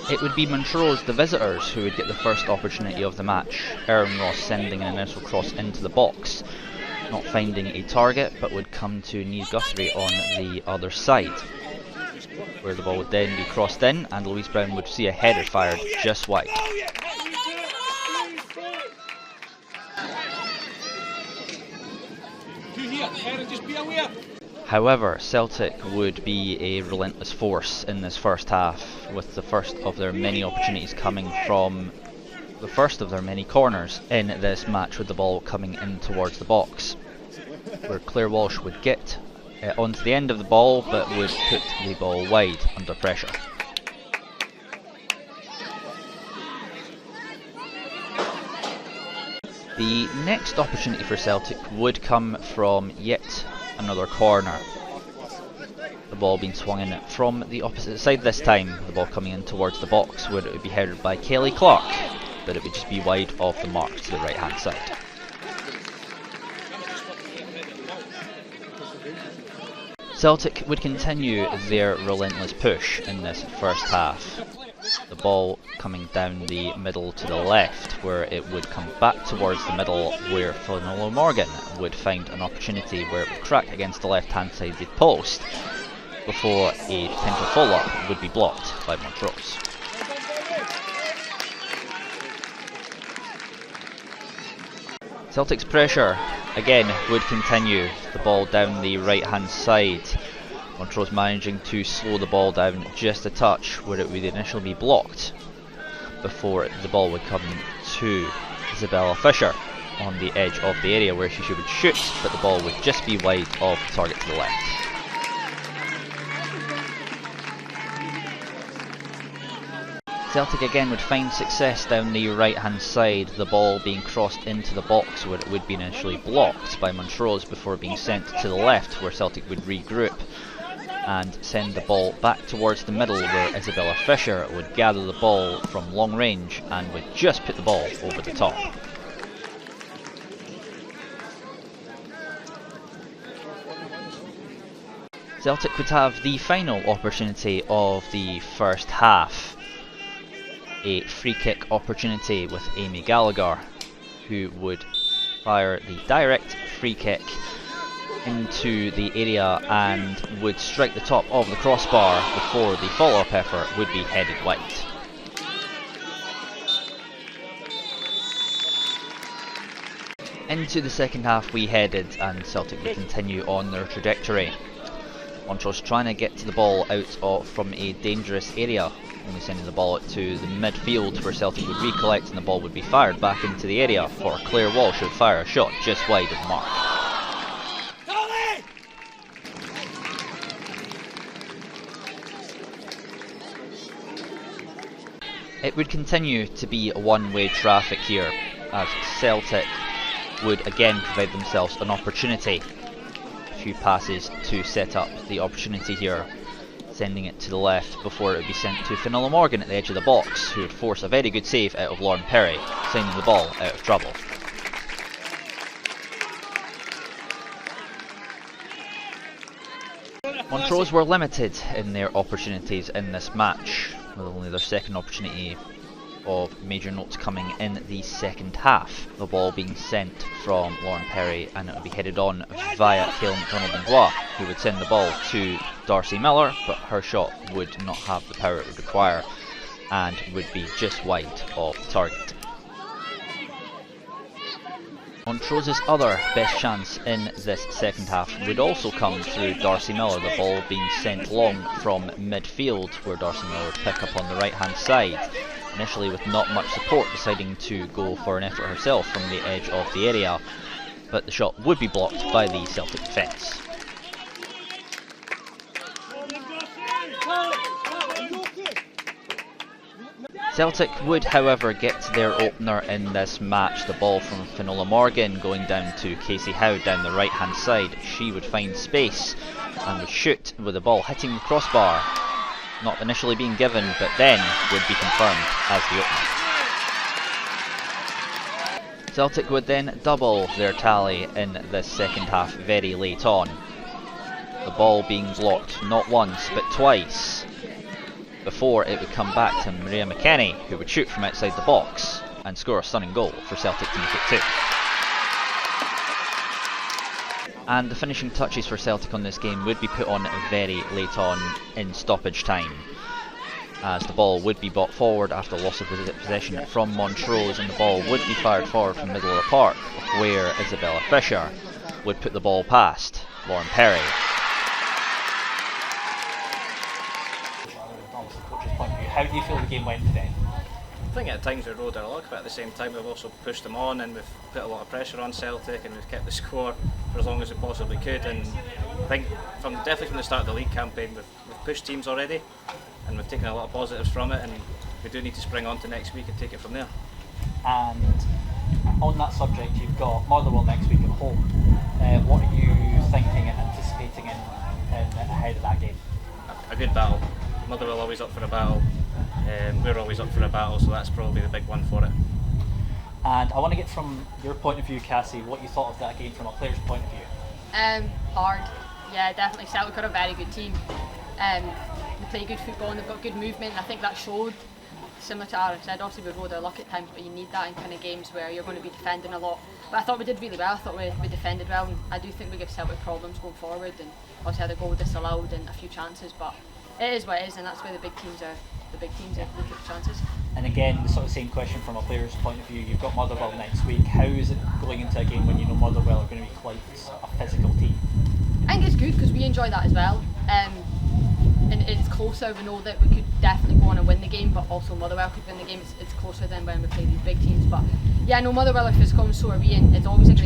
It would be Montrose, the visitors, who would get the first opportunity of the match. Aaron Ross sending an initial cross into the box, not finding a target, but would come to Niamh Guthrie on the other side, where the ball would then be crossed in, and Louise Brown would see a header fired just wide. However, Celtic would be a relentless force in this first half, with the first of their many opportunities coming from the first of their many corners in this match, with the ball coming in towards the box, where Claire Walsh would get onto the end of the ball, but would put the ball wide under pressure. The next opportunity for Celtic would come from yet another corner. The ball being swung in from the opposite side this time, the ball coming in towards the box, where it would be headed by Kelly Clark, but it would just be wide of the mark to the right hand side. Celtic would continue their relentless push in this first half. The ball coming down the middle to the left, where it would come back towards the middle, where Finola Morgan would find an opportunity where it would crack against the left hand sided post before a potential follow-up would be blocked by Montrose. Celtic's pressure again would continue, the ball down the right hand side. Montrose managing to slow the ball down just a touch, where it would initially be blocked before the ball would come to Isabella Fisher on the edge of the area, where she would shoot, but the ball would just be wide of the target to the left. Celtic again would find success down the right hand side, the ball being crossed into the box, where it would be initially blocked by Montrose before being sent to the left, where Celtic would regroup and send the ball back towards the middle, where Isabella Fisher would gather the ball from long range and would just put the ball over the top. Celtic would have the final opportunity of the first half. A free kick opportunity with Amy Gallagher, who would fire the direct free kick into the area and would strike the top of the crossbar before the follow-up effort would be headed wide. Into the second half we headed, and Celtic would continue on their trajectory. Montrose trying to get to the ball out from a dangerous area, only sending the ball to the midfield, where Celtic would recollect and the ball would be fired back into the area for Claire Walsh, who would fire a shot just wide of the mark. It would continue to be a one-way traffic here, as Celtic would again provide themselves an opportunity. A few passes to set up the opportunity here, sending it to the left before it would be sent to Finola Morgan at the edge of the box, who would force a very good save out of Lauren Perry, sending the ball out of trouble. Montrose were limited in their opportunities in this match, with only their second opportunity of major notes coming in the second half. The ball being sent from Lauren Perry, and it would be headed on via Helen McDonald-Dubois, who would send the ball to Darcy Miller, but her shot would not have the power it would require and would be just wide of the target. Montrose's other best chance in this second half would also come through Darcy Miller, the ball being sent long from midfield, where Darcy Miller would pick up on the right hand side, initially with not much support, deciding to go for an effort herself from the edge of the area, but the shot would be blocked by the Celtic defence. Celtic would, however, get their opener in this match. The ball from Finola Morgan going down to Casey Howe down the right hand side. She would find space and would shoot, with the ball hitting the crossbar, not initially being given, but then would be confirmed as the opener. Celtic would then double their tally in this second half very late on. The ball being blocked not once but twice before it would come back to Maria McKennie, who would shoot from outside the box and score a stunning goal for Celtic to make it 2. And the finishing touches for Celtic on this game would be put on very late on in stoppage time, as the ball would be brought forward after loss of possession from Montrose, and the ball would be fired forward from the middle of the park, where Isabella Fisher would put the ball past Lauren Perry. How do you feel the game went today? I think at times we rode our luck, but at the same time we've also pushed them on, and we've put a lot of pressure on Celtic, and we've kept the score for as long as we possibly could. And I think definitely from the start of the league campaign we've pushed teams already, and we've taken a lot of positives from it, and we do need to spring on to next week and take it from there. And on that subject, you've got Motherwell next week at home. What are you thinking and anticipating in ahead of that game? A good battle. Motherwell always up for a battle. We're always up for a battle, so that's probably the big one for it. And I want to get from your point of view, Cassie, what you thought of that game from a player's point of view. Hard. Yeah, definitely. Celtic are a very good team. They play good football and they've got good movement, and I think that showed. Similar to Aaron said, obviously we rode our luck at times, but you need that in kind of games where you're going to be defending a lot. But I thought we did really well. I thought we defended well, and I do think we give Celtic problems going forward, and obviously had a goal disallowed and a few chances, but it is what it is, and that's where the big teams are. The big teams have look at the chances. And again, the sort of same question from a player's point of view. You've got Motherwell next week. How is it going into a game when you know Motherwell are going to be quite a physical team? I think it's good because we enjoy that as well. And it's closer. We know that we could definitely go on and win the game, but also Motherwell could win the game. It's closer than when we play these big teams. But yeah, no, Motherwell are physical, and so are we, and it's always a great